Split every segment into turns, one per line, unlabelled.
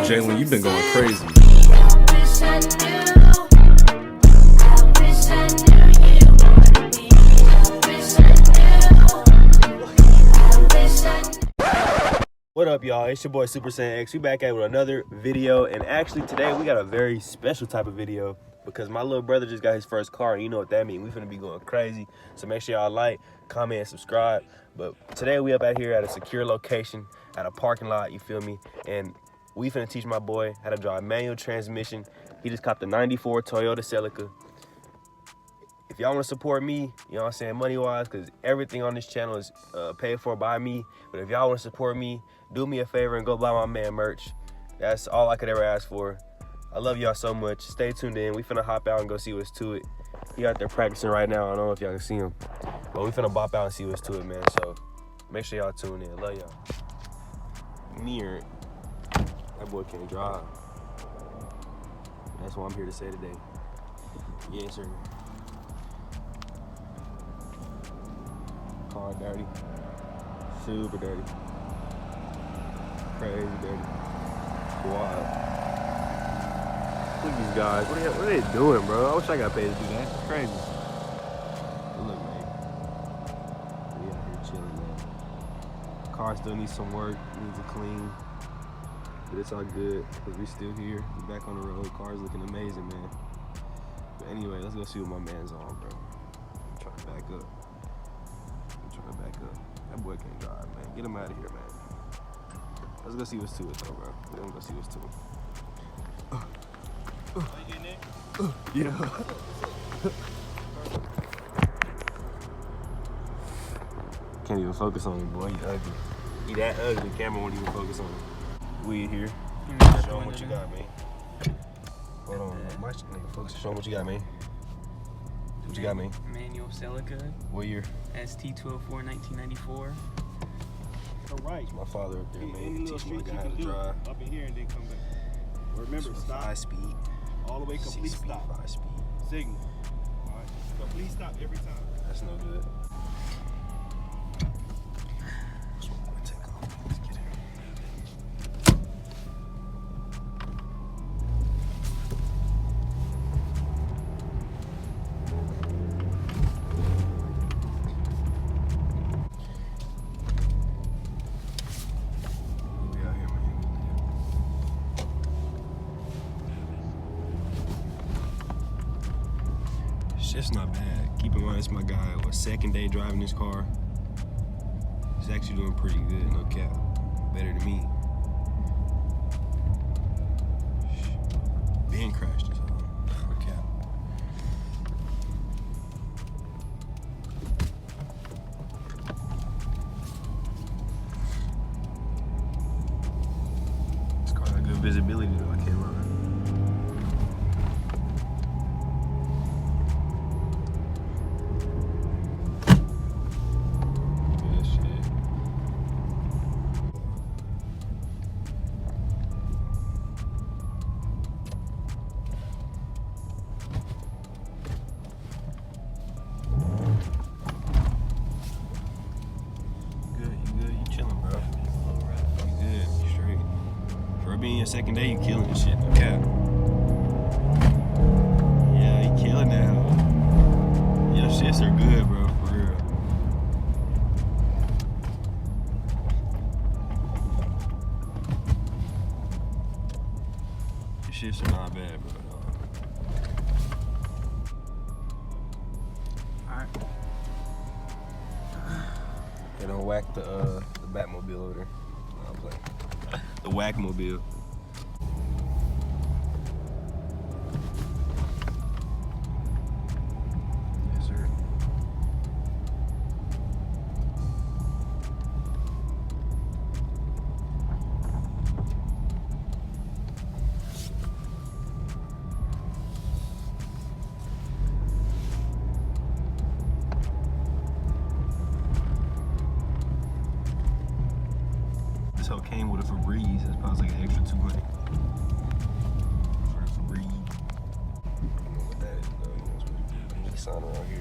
Jalen, you've been going crazy.
What up, y'all? It's your boy Super Saiyan X. We back at with another video, and actually today we got a very special type of video because my little brother just got his first car, and you know what that means. We finna be going crazy. So make sure y'all like, comment, and subscribe. But today we up out here at a secure location, at a parking lot, you feel me? And we finna teach my boy how to drive manual transmission. He just copped the 94 Toyota Celica. If y'all want to support me, you know what I'm saying, money-wise, because everything on this channel is paid for by me. But if y'all want to support me, do me a favor and go buy my man merch. That's all I could ever ask for. I love y'all so much. Stay tuned in. We finna hop out and go see what's to it. He out there practicing right now. I don't know if y'all can see him. But we finna bop out and see what's to it, man. So make sure y'all tune in. Love y'all. Near. That boy can't drive. That's what I'm here to say today. Yes, sir. Car dirty. Super dirty. Crazy dirty. Wild. Look at these guys. What are they doing, bro? I wish I got paid to do that. It's crazy. But look, man. We out here chilling, man. Car still needs some work. Needs a clean. But it's all good because we still here. We back on the road. Car's looking amazing, man. But anyway, let's go see what my man's on, bro. I'm trying to back up. That boy can't drive, man. Get him out of here, man. Let's go see what's to it, though, bro. We're gonna go see what's to it. Are you getting it? Yeah. Can't even focus on him, boy. You ugly. He that ugly. The camera won't even focus on him. We here. Show him what you got, man. Hold on. My nigga, focus. Show him what you got, man. What you got, man?
Manual Celica.
What year?
ST204, 1994.
All right.
My father up there, man.
Teach
My guy how to drive.
Up in here and then come back. Remember, stop.
5 speed.
All the way complete stop.
5 speed.
Signal. All right. Complete stop every time.
That's no good. It's not bad. Keep in mind, it's my guy. Second day driving this car. He's actually doing pretty good, no cap. Better than me. Ben crashed this all. No cap. This car got good visibility though, I can't lie. Being your second day, you killing this shit, no cap. Yeah, you killing that hoe. Your shits are good, bro, for real. Your shits are not bad, bro.
Alright.
They don't whack the Batmobile over there. No, I'm playing. The Whackmobile. Yes, sir. This hoe came with a Febreze. That's probably like an extra 200 for a Febreze. I don't know what that is though. You know, it's really sign around here.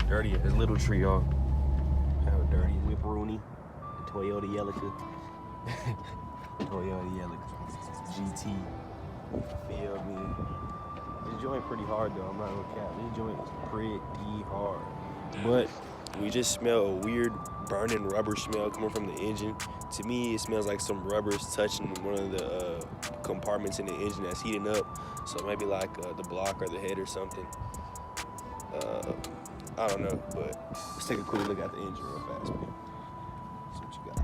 dirty as little tree, y'all. Have a dirty whipperoonie. The Toyota Celica. Toyota Celica. GT. You feel me? This joint pretty hard though, I'm not gonna cap. This joint is pretty hard. But we just smell a weird burning rubber smell coming from the engine. To me, it smells like some rubber is touching one of the compartments in the engine that's heating up. So maybe like the block or the head or something. I don't know, but let's take a quick look at the engine real fast, man. See what you got.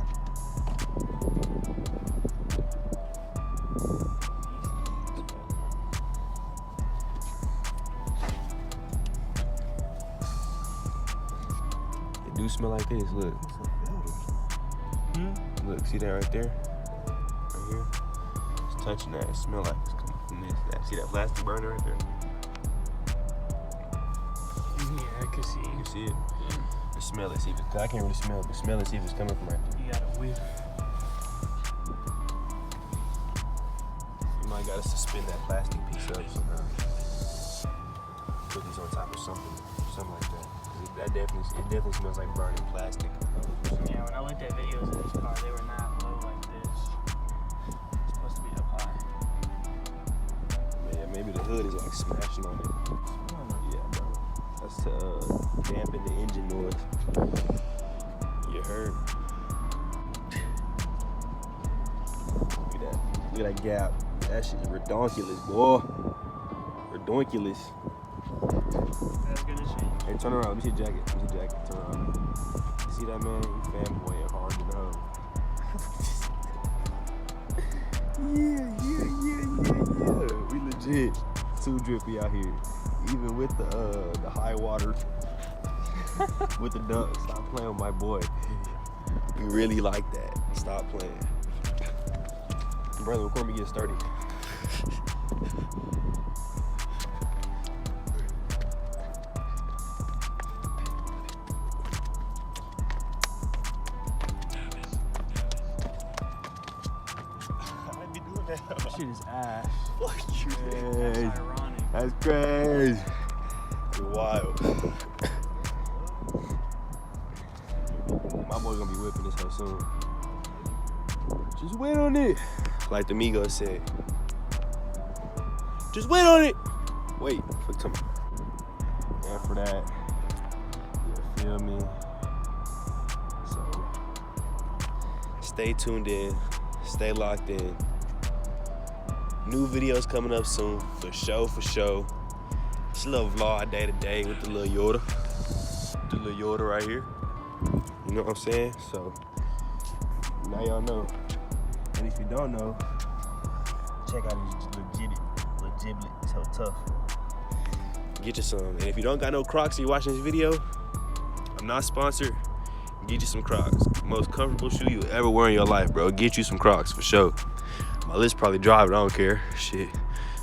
It do smell like this, look. Look, see that right there? Right here? It's touching that. It smells like it's coming from this. See that plastic burner right there?
Yeah, I can see.
You can see it? The smell it, see if it, I can't really smell it, but smell it, see if it's coming from right there.
You got a whiff.
You might gotta suspend that plastic piece up somehow. Put these on top of something like that. 'Cause it definitely smells like burning plastic.
Yeah, when I looked at videos of this car, they were not low like this. It's supposed to be up high.
Yeah, maybe the hood is like smashing on it. Yeah, bro. That's to dampen the engine noise. You heard? Look at that gap. That shit is redonkulous, boy. Redonkulous.
That's gonna change.
Hey, turn around. Let me see your jacket. Turn around. See that, man? You fanboying hard to know. Yeah. We legit too drippy out here. Even with the high water, with the ducks. Stop playing with my boy. We really like that. Stop playing. Brother, record me get sturdy.
That shit is ass.
Crazy.
That's ironic.
That's crazy. You're wild. My boy's gonna be whipping this hoe soon. Just wait on it. Like the Migos said. Just wait on it. Wait for tomorrow. And for that, you feel me? So stay tuned in. Stay locked in. New videos coming up soon, for sure. It's a little vlog day to day with the little Yoda. The little Yoda right here. You know what I'm saying? So, now y'all know. And if you don't know, check out these legiblets, so tough. Get you some. And if you don't got no Crocs and you're watching this video, I'm not sponsored. Get you some Crocs. Most comfortable shoe you ever wear in your life, bro. Get you some Crocs, for sure. My list probably dry, but I don't care. Shit.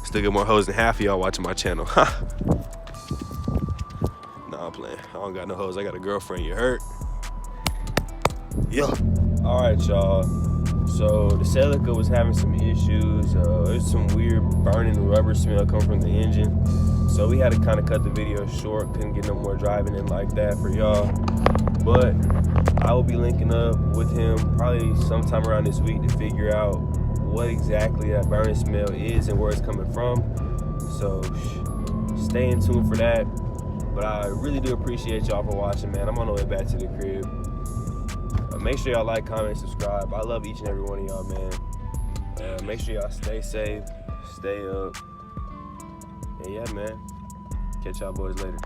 Still get more hoes than half of y'all watching my channel. Nah, I'm playing. I don't got no hoes. I got a girlfriend. You heard? Yeah. All right, y'all. So the Celica was having some issues. There's some weird burning rubber smell coming from the engine. So we had to kind of cut the video short. Couldn't get no more driving in like that for y'all. But I will be linking up with him probably sometime around this week to figure out what exactly that burning smell is and where it's coming from. So stay in tune for that. But I really do appreciate y'all for watching, man. I'm on the way back to the crib. Make sure y'all like, comment, subscribe. I love each and every one of y'all, man. Make sure y'all stay safe, stay up. And yeah, man. Catch y'all boys later.